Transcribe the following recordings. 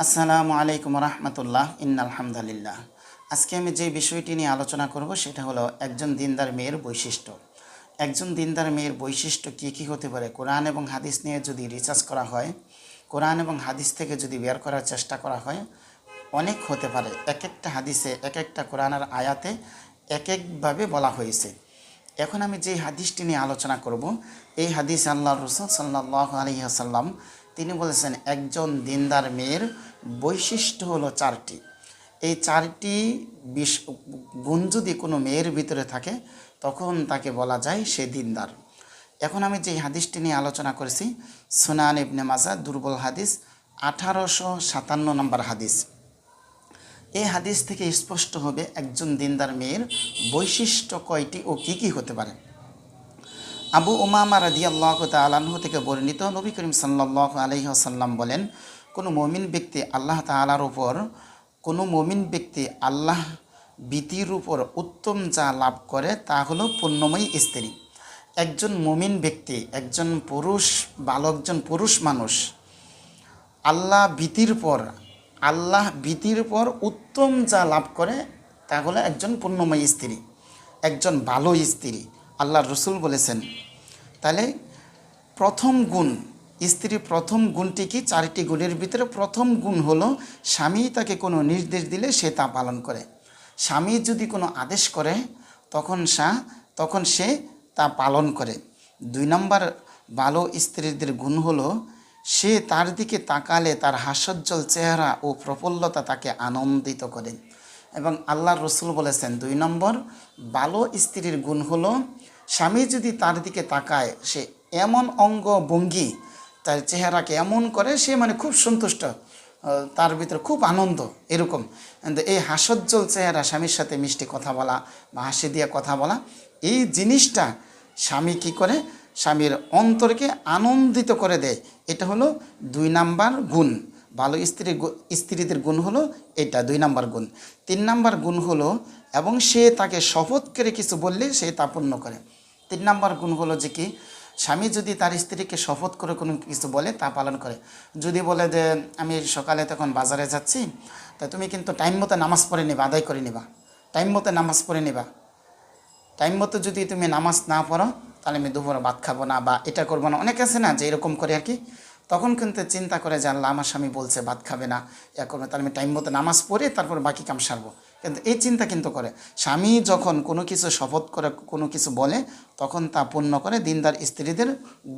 আসসালামু আলাইকুম রহমতুল্লাহ আলহামদুলিল্লাহ। আজকে আমি যে বিষয়টি নিয়ে আলোচনা করব সেটা হলো একজন দিনদার মেয়ের বৈশিষ্ট্য। একজন দিনদার মেয়ের বৈশিষ্ট্য কী কী হতে পারে কোরআন এবং হাদিস নিয়ে যদি রিসার্চ করা হয়, কোরআন এবং হাদিস থেকে যদি বের করার চেষ্টা করা হয়, অনেক হতে পারে। এক একটা হাদিসে এক একটা কোরআনের আয়াতে এক একভাবে বলা হয়েছে। এখন আমি যে হাদিসটি নিয়ে আলোচনা করব, এই হাদিস আল্লাহর রাসূল সাল্লাল্লাহু আলাইহি ওয়াসাল্লাম তিনি বলেছেন একজন দিনদার মেয়ের বৈশিষ্ট্য হলো চারটি। এই চারটি গুণ যদি কোনো মেয়ের ভিতরে থাকে তখন তাকে বলা যায় সে দিনদার। এখন আমি যে হাদিসটি নিয়ে আলোচনা করেছি সুনান ইবনে মাজাহ, দুর্বল হাদিস, 1857 নম্বর হাদিস। এই হাদিস থেকে স্পষ্ট হবে একজন দিনদার মেয়ের বৈশিষ্ট্য কয়টি ও কী কী হতে পারে। আবু উমামা রাদিয়াল্লাহু তাআলা আনহু থেকে বর্ণিত, নবী করিম সাল্লাল্লাহু আলাইহি ওয়াসাল্লাম বলেন, কোনো মুমিন ব্যক্তি আল্লাহ তাআলার উপর আল্লাহ ভীতির উপর উত্তম যা লাভ করে তা হলো পূর্ণময়ী স্ত্রী। একজন মুমিন ব্যক্তি, একজন পুরুষ মানুষ আল্লাহ ভীতির পর উত্তম যা লাভ করে তা হলো একজন পূর্ণময়ী স্ত্রী, একজন ভালো স্ত্রী। আল্লাহর রাসূল বলেছেন। তাহলে প্রথম গুণ, স্ত্রীর প্রথম গুণটি কি? চারটি গুণের ভিতরে প্রথম গুণ হলো স্বামী তাকে কোনো নির্দেশ দিলে সে তা পালন করে। স্বামী যদি কোনো আদেশ করে তখন সে তা পালন করে। 2 নম্বর ভালো স্ত্রীদের গুণ হলো সে তার দিকে তাকালে তার হাস্যোজ্জ্বল চেহারা ও প্রফুল্লতা তাকে আনন্দিত করে। এবং আল্লাহর রাসূল বলেছেন 2 নম্বর ভালো স্ত্রীর গুণ হলো স্বামী যদি তার দিকে তাকায় সে এমন অঙ্গ ভঙ্গি তার চেহারাকে এমন করে সে খুব সন্তুষ্ট, তার ভিতরে খুব আনন্দ এরকম। এই হাস্যোজ্জ্বল চেহারা, স্বামীর সাথে মিষ্টি কথা বলা বা হাসি দিয়ে কথা বলা, এই জিনিসটা স্বামী কী করে? স্বামীর অন্তরকে আনন্দিত করে দেয়। এটা হলো 2 নাম্বার গুণ। ভালো স্ত্রীদের গুণ হলো এটা 2 নাম্বার গুণ। 3 নাম্বার গুণ হলো এবং সে তাকে শপথ করে কিছু বললে সে তা পূর্ণ করে। 3 নাম্বার গুণ হলো যে কি, স্বামী যদি তার স্ত্রীকে শপথ করে কোনো কিছু বলে তা পালন করে। যদি বলে যে আমি সকালে তখন বাজারে যাচ্ছি, তা তুমি কিন্তু টাইম মতো নামাজ পড়ে নেবা, আদায় করে নেবা, টাইম মতো নামাজ পড়ে নেবা। টাইম মতো যদি তুমি নামাজ না পড়ো তাহলে আমি দুপুরে ভাত খাবো না বা এটা করবো না। অনেক আছে না যে এরকম করে আর কি। তখন কিন্তু চিন্তা করে যে আল্লাহ আমার স্বামী বলছে ভাত খাবে না, করবে, তাহলে আমি টাইম মতো নামাজ পড়ে তারপর বাকি কাম সারবো। কিন্তু এই চিন্তা কিন্তু করে। স্বামী যখন কোনো কিছু শপথ করে কোনো কিছু বলে তখন তা পূর্ণ করে। দিনদার স্ত্রীদের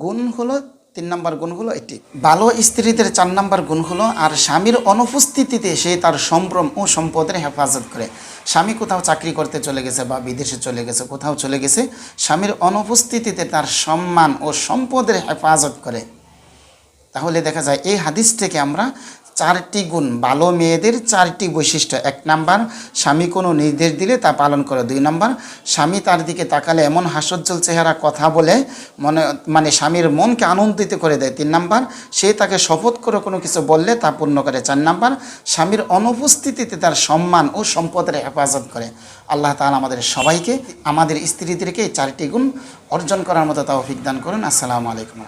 গুণ হলো 3 নম্বর গুণ হলো এটি। ভালো স্ত্রীদের 4 নম্বর গুণ হলো আর স্বামীর অনুপস্থিতিতে সে তার সম্ভ্রম ও সম্পদের হেফাজত করে। স্বামী কোথাও চাকরি করতে চলে গেছে বা বিদেশে চলে গেছে, কোথাও চলে গেছে, স্বামীর অনুপস্থিতিতে তার সম্মান ও সম্পদের হেফাজত করে। তাহলে দেখা যায় এই হাদিস থেকে আমরা 4টি গুণ, ভালো মেয়েদের 4টি বৈশিষ্ট্য। 1 নাম্বার স্বামী কোনো নির্দেশ দিলে তা পালন করে। 2 নাম্বার স্বামী তার দিকে তাকালে এমন হাস্যোজ্জ্বল চেহারা কথা বলে স্বামীর মনকে আনন্দিত করে দেয়। 3 নাম্বার সে তাকে শপথ করে কোনো কিছু বললে তা পূর্ণ করে। 4 নাম্বার স্বামীর অনুপস্থিতিতে তার সম্মান ও সম্পদের হেফাজত করে। আল্লাহ তাআলা আমাদের সবাইকে, আমাদের স্ত্রীদেরকে এই 4টি গুণ অর্জন করার মতো তৌফিক দান করুন। আসসালামু আলাইকুম।